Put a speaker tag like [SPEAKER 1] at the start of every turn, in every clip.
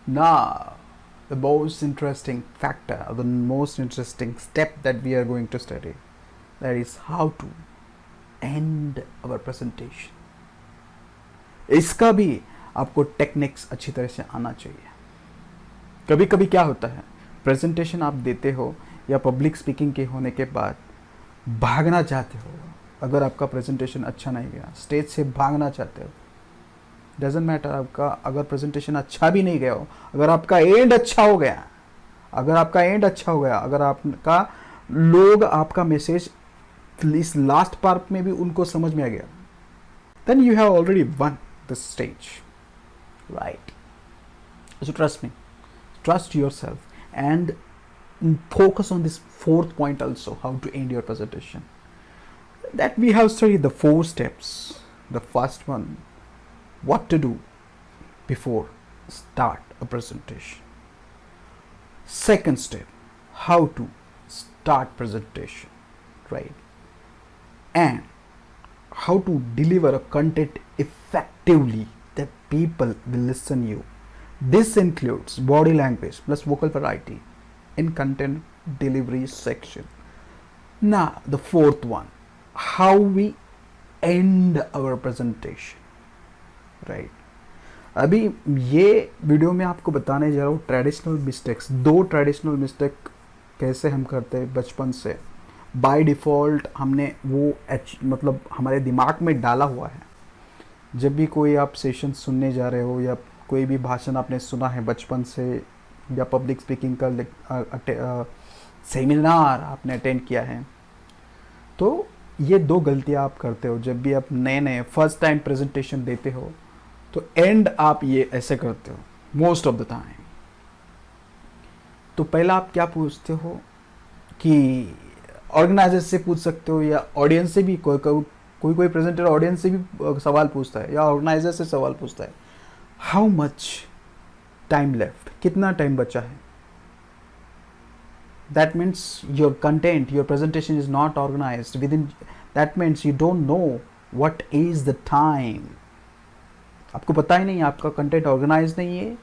[SPEAKER 1] Now, the most interesting factor, or the most interesting step that we are going to study, that is how to end our presentation. इसका भी आपको techniques अच्छी तरह से आना चाहिए. कभी कभी क्या होता है, प्रेजेंटेशन आप देते हो या पब्लिक स्पीकिंग के होने के बाद भागना चाहते हो. अगर आपका प्रेजेंटेशन अच्छा नहीं गया, स्टेज से भागना चाहते हो, डजेंट मैटर. आपका अगर प्रेजेंटेशन अच्छा भी नहीं गया हो, अगर आपका एंड अच्छा हो गया, अगर आपका लोग आपका मैसेज इस लास्ट पार्ट में भी उनको समझ में आ गया, then you have already won the stage, right? So trust me, trust yourself, and focus on this fourth point also, how to end your presentation. That we have studied the 4 steps. The first one, what to do before start a presentation. Second step, how to start presentation, right? And how to deliver a content effectively that people will listen you. This includes body language plus vocal variety in content delivery section. Now, the fourth one, how we end our presentation, right? अभी ये video में आपको बताने जा रहा हूँ traditional mistakes. 2 traditional mistake कैसे हम करते हैं बचपन से. बाय डिफ़ॉल्ट हमने वो मतलब हमारे दिमाग में डाला हुआ है. जब भी कोई आप सेशन सुनने जा रहे हो या कोई भी भाषण आपने सुना है बचपन से, या पब्लिक स्पीकिंग का सेमिनार आपने अटेंड किया है, तो ये 2 गलतियां आप करते हो. जब भी आप नए फर्स्ट टाइम प्रेजेंटेशन देते हो, तो एंड आप ये ऐसे करते हो मोस्ट ऑफ द टाइम. तो पहला आप क्या पूछते हो कि ऑर्गेनाइजर से पूछ सकते हो, या ऑडियंस से भी. कोई प्रेजेंटर ऑडियंस से भी सवाल पूछता है, या ऑर्गेनाइजर से सवाल पूछता है, हाउ मच टाइम लेफ्ट, कितना टाइम बचा है. That means your content, your presentation is not organised within. That means you don't know what is the time. आपको पता ही नहीं, आपका कंटेंट ऑर्गेनाइज नहीं है,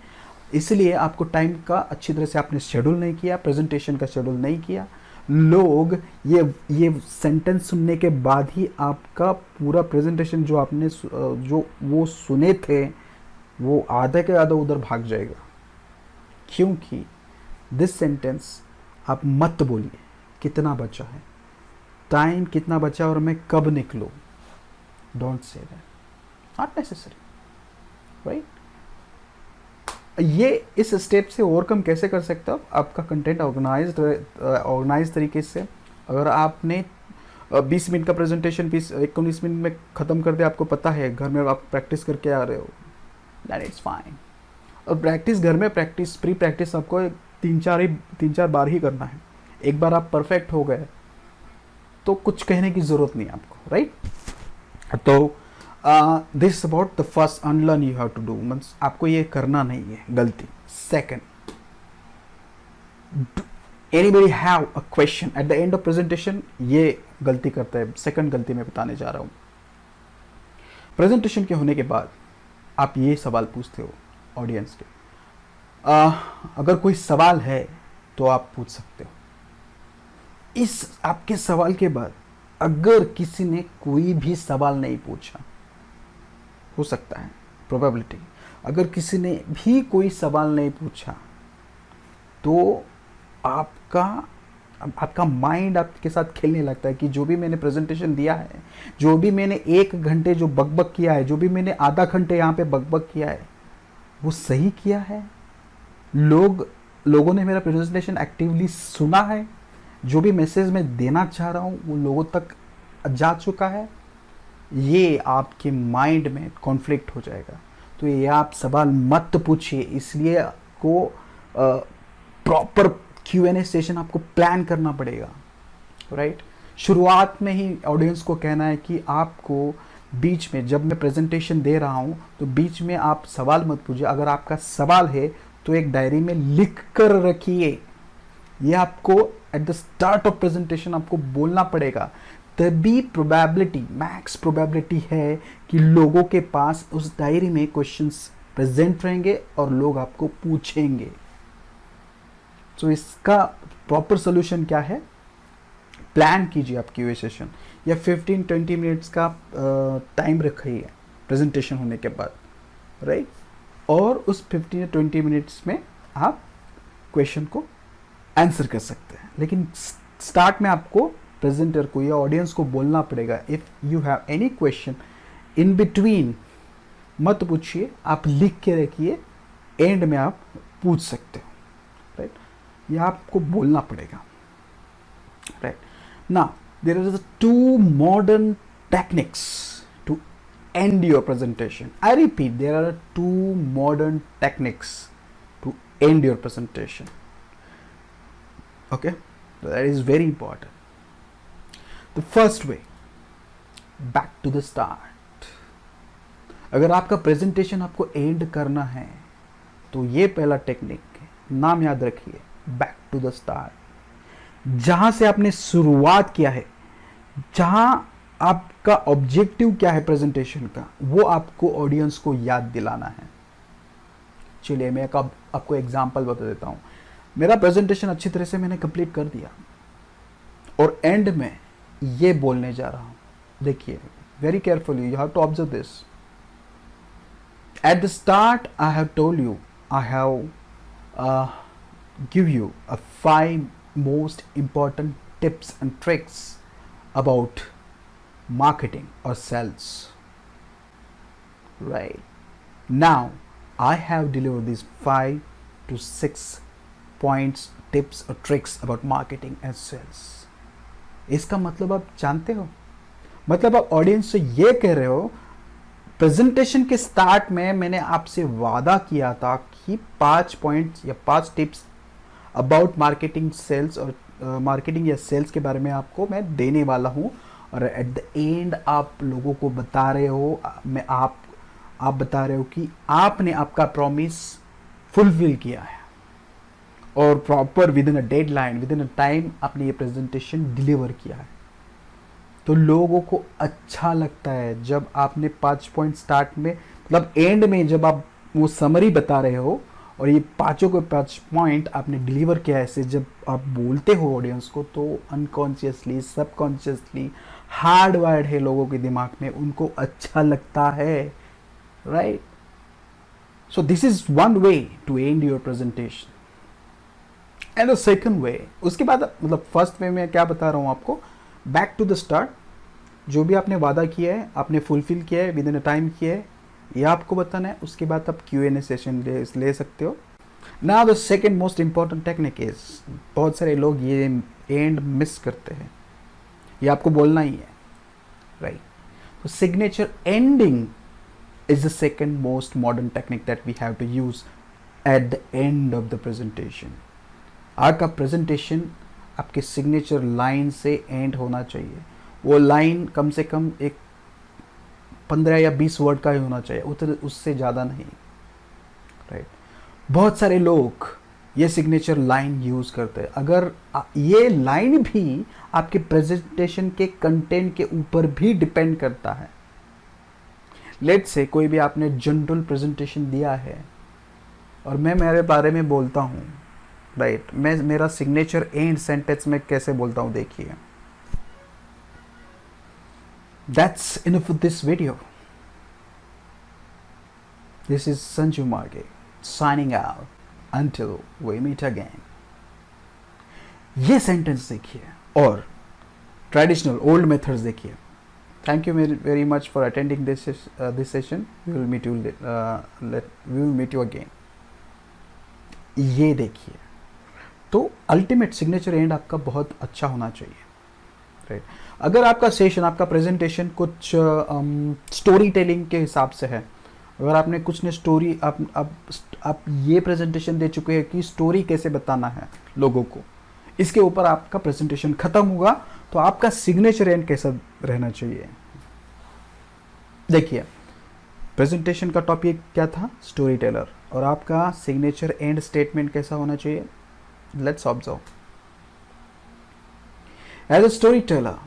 [SPEAKER 1] इसलिए आपको टाइम का अच्छी तरह से आपने शेड्यूल नहीं किया, प्रेजेंटेशन का शेड्यूल नहीं किया. लोग ये सेंटेंस सुनने के बाद ही आपका पूरा प्रेजेंटेशन जो आपने जो वो सुने थे, वो आधे के आधा उधर भाग जाएगा. क्योंकि दिस सेंटेंस आप मत बोलिए कितना बचा है, टाइम कितना बचा और मैं कब निकलूं. Don't say that, not necessary, right? ये इस स्टेप से ओवरकम कैसे कर सकते हो? आपका कंटेंट ऑर्गेनाइज तरीके से. अगर आपने 20 मिनट का प्रेजेंटेशन 19 मिनट में ख़त्म कर दिया, आपको पता है घर में आप प्रैक्टिस करके आ रहे हो, दैट इज़ फाइन. और प्रैक्टिस घर में प्री प्रैक्टिस आपको 3-4 बार ही करना है. एक बार आप परफेक्ट हो गए तो कुछ कहने की ज़रूरत नहीं आपको, राइट? तो this about the first unlearn you have to do. Means आपको ये करना नहीं है, गलती. Second, anybody have a question at the end of presentation, ये गलती करता है. सेकेंड गलती मैं बताने जा रहा हूँ. प्रेजेंटेशन के होने के बाद आप ये सवाल पूछते हो ऑडियंस के. अगर कोई सवाल है तो आप पूछ सकते हो. इस आपके सवाल के बाद अगर किसी ने कोई भी सवाल नहीं पूछा, हो सकता है प्रोबेबिलिटी, अगर किसी ने भी कोई सवाल नहीं पूछा, तो आपका माइंड आपके साथ खेलने लगता है कि जो भी मैंने प्रेजेंटेशन दिया है, जो भी मैंने 1 घंटे जो बकबक किया है, जो भी मैंने आधा घंटे यहाँ पे बकबक किया है, वो सही किया है. लोगों ने मेरा प्रेजेंटेशन एक्टिवली सुना है, जो भी मैसेज मैं देना चाह रहा हूँ वो लोगों तक जा चुका है. ये आपके माइंड में कॉन्फ्लिक्ट हो जाएगा. तो ये आप सवाल मत पूछिए. इसलिए को प्रॉपर Q&A सेशन आपको प्लान करना पड़ेगा, राइट? शुरुआत में ही ऑडियंस को कहना है कि आपको बीच में, जब मैं प्रेजेंटेशन दे रहा हूँ तो बीच में आप सवाल मत पूछिए. अगर आपका सवाल है तो एक डायरी में लिख कर रखिए. ये आपको eight the start of presentation आपको बोलना पड़ेगा. तभी प्रोबेबिलिटी, मैक्स प्रोबेबिलिटी है कि लोगों के पास उस डायरी में क्वेश्चंस प्रेजेंट रहेंगे और लोग आपको पूछेंगे। तो इसका प्रॉपर सोल्यूशन क्या है? प्लान कीजिए आप क्यूए सेशन, या 15-20 मिनट्स का टाइम रखिए प्रेजेंटेशन होने के बाद, राइट? और उस 15 या 20 मिनट्स में आप क्वेश्चन को आंसर कर सकते हैं। लेकिन स्टार्ट में आपको प्रेजेंटर को या ऑडियंस को बोलना पड़ेगा, if you have any question in between मत पूछिए, आप लिख के रखिए, एंड में आप पूछ सकते हो, राइट? यह आपको बोलना पड़ेगा, right? Now, there is 2 modern techniques to end your presentation. I repeat, there are 2 modern techniques to end your presentation. Okay, that is very important. The first way, back to the start. अगर आपका presentation आपको and करना है तो ये पहला technique है, नाम याद रखिए, बैक टू द स्टार्ट। जहां से आपने शुरुआत किया है, जहां आपका ऑब्जेक्टिव क्या है प्रेजेंटेशन का, वो आपको ऑडियंस को याद दिलाना है। चलिए मैं आपको एग्जांपल बता देता हूं। मेरा प्रेजेंटेशन अच्छी तरह से मैंने कंप्लीट कर दिया और एंड में ये बोलने जा रहा हूं। देखिए very carefully, you have to observe this. At the start I have told you, I have give you 5 most important tips and tricks about marketing or sales, right? Now I have delivered these 5 to 6 points, tips or tricks about marketing and sales. इसका मतलब आप जानते हो? मतलब आप audience से ये कह रहे हो, प्रेजेंटेशन के स्टार्ट में मैंने आपसे वादा किया था कि 5 पॉइंट्स या 5 टिप्स अबाउट मार्केटिंग सेल्स और मार्केटिंग या सेल्स के बारे में आपको मैं देने वाला हूँ, और एट द एंड आप लोगों को बता रहे हो, आप बता रहे हो कि आपने आपका प्रॉमिस फुलफिल किया है और proper with in a deadline, with in a time आपने ये प्रेजेंटेशन डिलीवर किया है। तो लोगों को अच्छा लगता है जब आपने 5 पॉइंट स्टार्ट में, मतलब एंड में जब आप वो समरी बता रहे हो और ये 5 के 5 पॉइंट आपने डिलीवर किया, ऐसे जब आप बोलते हो ऑडियंस को, तो अनकॉन्शियसली, सबकॉन्शियसली हार्ड वायर्ड है लोगों के दिमाग में, उनको अच्छा लगता है, right? So this is one way to end your presentation. And the second way, उसके बाद मतलब फर्स्ट वे में क्या बता रहा हूँ आपको, बैक टू द स्टार्ट। जो भी आपने वादा किया है, आपने फुलफिल किया है, विद इन अ टाइम किया है, ये आपको बताना है। उसके बाद आप Q&A सेशन ले सकते हो। Now the second most important technique is, बहुत सारे लोग ये एंड मिस करते हैं, ये आपको बोलना ही है, राइट? तो signature ending is the second most modern technique that we have to use at the end of the presentation. आपका प्रेजेंटेशन आपके सिग्नेचर लाइन से एंड होना चाहिए। वो लाइन कम से कम एक 15 या 20 वर्ड का ही होना चाहिए, उससे ज़्यादा नहीं, राइट? बहुत सारे लोग ये सिग्नेचर लाइन यूज़ करते हैं। अगर ये लाइन भी आपके प्रेजेंटेशन के कंटेंट के ऊपर भी डिपेंड करता है। लेट्स से कोई भी आपने जनरल प्रेजेंटेशन दिया है और मैं मेरे बारे में बोलता हूँ, राइट? मैं मेरा सिग्नेचर एंड सेंटेंस में कैसे बोलता हूँ, देखिए। That's enough for this video. This is Sanju Marge signing out until we meet again. ये सेंटेंस देखिए और ट्रेडिशनल ओल्ड मेथड्स देखिए। Thank you very much for attending this session. We will meet you again. ये देखिए, तो ultimate signature and आपका बहुत अच्छा होना चाहिए, राइट? अगर आपका सेशन, आपका प्रेजेंटेशन कुछ स्टोरी टेलिंग के हिसाब से है, अगर आपने कुछ ने स्टोरी आप ये प्रेजेंटेशन दे चुके हैं कि स्टोरी कैसे बताना है लोगों को, इसके ऊपर आपका प्रेजेंटेशन खत्म हुआ, तो आपका सिग्नेचर एंड कैसा रहना चाहिए? देखिए, प्रेजेंटेशन का टॉपिक क्या था? Story teller. और आपका सिग्नेचर एंड स्टेटमेंट कैसा होना चाहिए? Let's observe. As a story teller,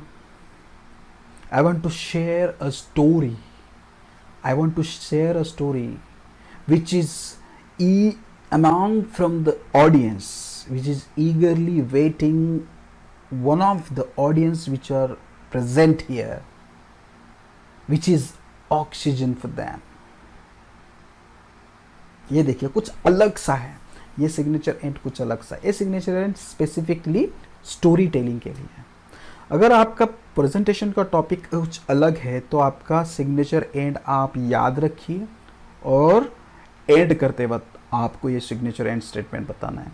[SPEAKER 1] I want to share a story. I want to share a story which is among from the audience, which is eagerly waiting, one of the audience which are present here, which is oxygen for them. ये देखिए कुछ अलग सा है, ये signature and कुछ अलग सा है। ये signature and specifically story telling के लिए है। अगर आपका प्रेजेंटेशन का टॉपिक कुछ अलग है तो आपका सिग्नेचर एंड आप याद रखिए, और एंड करते वक्त आपको ये सिग्नेचर एंड स्टेटमेंट बताना है।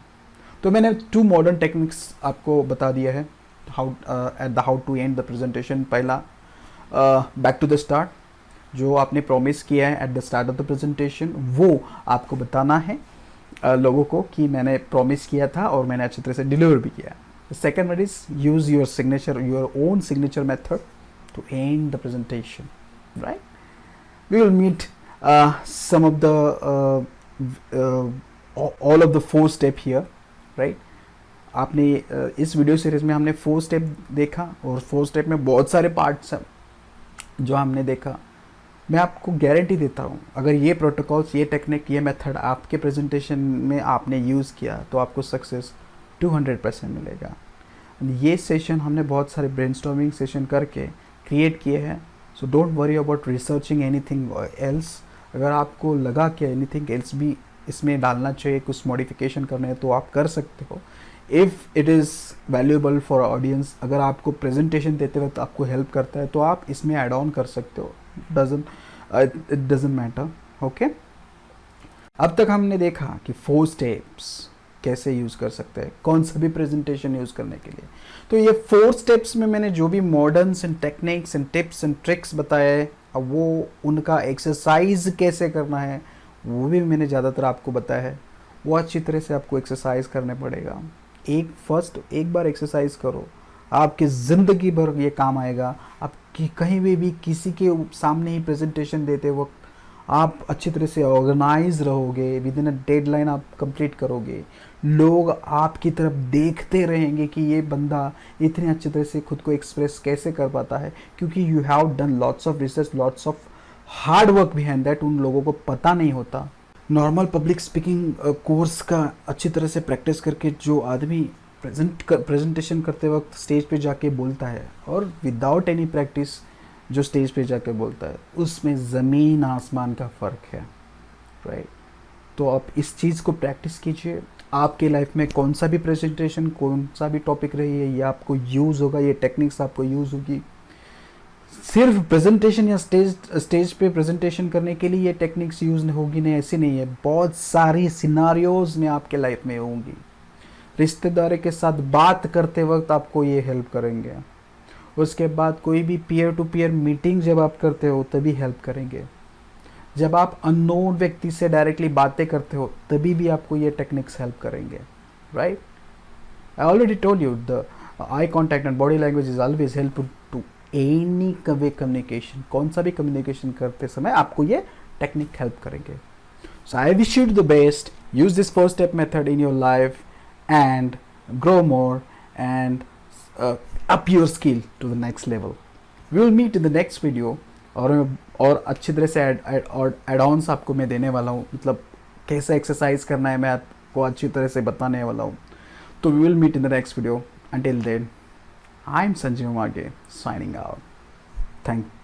[SPEAKER 1] तो मैंने 2 मॉडर्न टेक्निक्स आपको बता दिया है, how to end the presentation. पहला बैक टू द स्टार्ट, जो आपने प्रॉमिस किया है at the start of the presentation, वो आपको बताना है लोगों को कि मैंने प्रॉमिस किया था और मैंने अच्छी तरह से डिलीवर भी किया। The second one is use your signature, your own signature method to end the presentation, right. We will meet some of the all of the 4 step here, right. आपने इस वीडियो सीरीज में हमने 4 step देखा, और 4 step में बहुत सारे parts हैं जो हमने देखा। मैं आपको गारंटी देता हूँ, अगर ये प्रोटोकॉल्स, ये टेक्निक, ये मेथड आपके प्रेजेंटेशन में आपने यूज़ किया तो आपको सक्सेस 200% मिलेगा। ये सेशन हमने बहुत सारे ब्रेनस्टॉर्मिंग सेशन करके क्रिएट किए हैं, so don't worry about researching anything else. अगर आपको लगा कि एनीथिंग एल्स भी इसमें डालना चाहिए, कुछ मॉडिफिकेशन करना है, तो आप कर सकते हो। If it is valuable for audience, अगर आपको प्रेजेंटेशन देते वक्त आपको हेल्प करता है तो आप इसमें ऐड ऑन कर सकते हो, इट डजंट मैटर, ओके। अब तक हमने देखा कि 4 स्टेप्स कैसे यूज़ कर सकते हैं कौन सा भी प्रेजेंटेशन यूज़ करने के लिए। तो ये 4 स्टेप्स में मैंने जो भी मॉडर्न्स and techniques and tips and tricks बताए, अब वो उनका एक्सरसाइज कैसे करना है वो भी मैंने ज़्यादातर आपको बताया है। वो अच्छी तरह से आपको एक्सरसाइज करने पड़ेगा। एक बार एक्सरसाइज करो, आपकी ज़िंदगी भर ये काम आएगा। आप कहीं भी किसी के सामने ही प्रेजेंटेशन देते वक्त आप अच्छी तरह से ऑर्गेनाइज रहोगे, विद इन अ डेडलाइन आप कंप्लीट करोगे। लोग आपकी तरफ देखते रहेंगे कि ये बंदा इतनी अच्छी तरह से खुद को एक्सप्रेस कैसे कर पाता है, क्योंकि you have done lots of research, lots of hard work behind that. उन लोगों को पता नहीं होता। नॉर्मल पब्लिक स्पीकिंग कोर्स का अच्छी तरह से प्रैक्टिस करके जो आदमी प्रेजेंटेशन करते वक्त स्टेज पे जाके बोलता है, और विदाउट एनी प्रैक्टिस जो स्टेज पे जाके बोलता है, उसमें ज़मीन आसमान का फ़र्क है, राइट। तो आप इस चीज़ को प्रैक्टिस कीजिए। आपके लाइफ में कौन सा भी प्रेजेंटेशन, कौन सा भी टॉपिक रही है, ये आपको यूज़ होगा, ये टेक्निक्स आपको यूज़ होगी। सिर्फ प्रेजेंटेशन या स्टेज पे प्रेजेंटेशन करने के लिए ये टेक्निक्स यूज़ होगी नहीं, ऐसी नहीं है। बहुत सारी सिनारियोज़ में आपके लाइफ में होंगी। रिश्तेदार के साथ बात करते वक्त आपको ये हेल्प करेंगे। उसके बाद कोई भी पीयर टू पीयर मीटिंग जब आप करते हो तभी हेल्प करेंगे। जब आप अननोन व्यक्ति से डायरेक्टली बातें करते हो तभी भी आपको ये टेक्निक्स हेल्प करेंगे, right. I already told you the eye contact and body language is always helpful to any way communication. कौन सा भी कम्युनिकेशन करते समय आपको ये टेक्निक हेल्प करेंगे। So I wish you the best. Use this 4 step method in your life and grow more and up your skill to the next level. We will meet in the next video। और अच्छी तरह से add-ons आपको मैं देने वाला हूँ, मतलब कैसे एक्सरसाइज करना है मैं आपको अच्छी तरह से बताने वाला हूँ। तो we will meet in the next video. Until then, I'm Sanjeev Mage signing out. Thank you.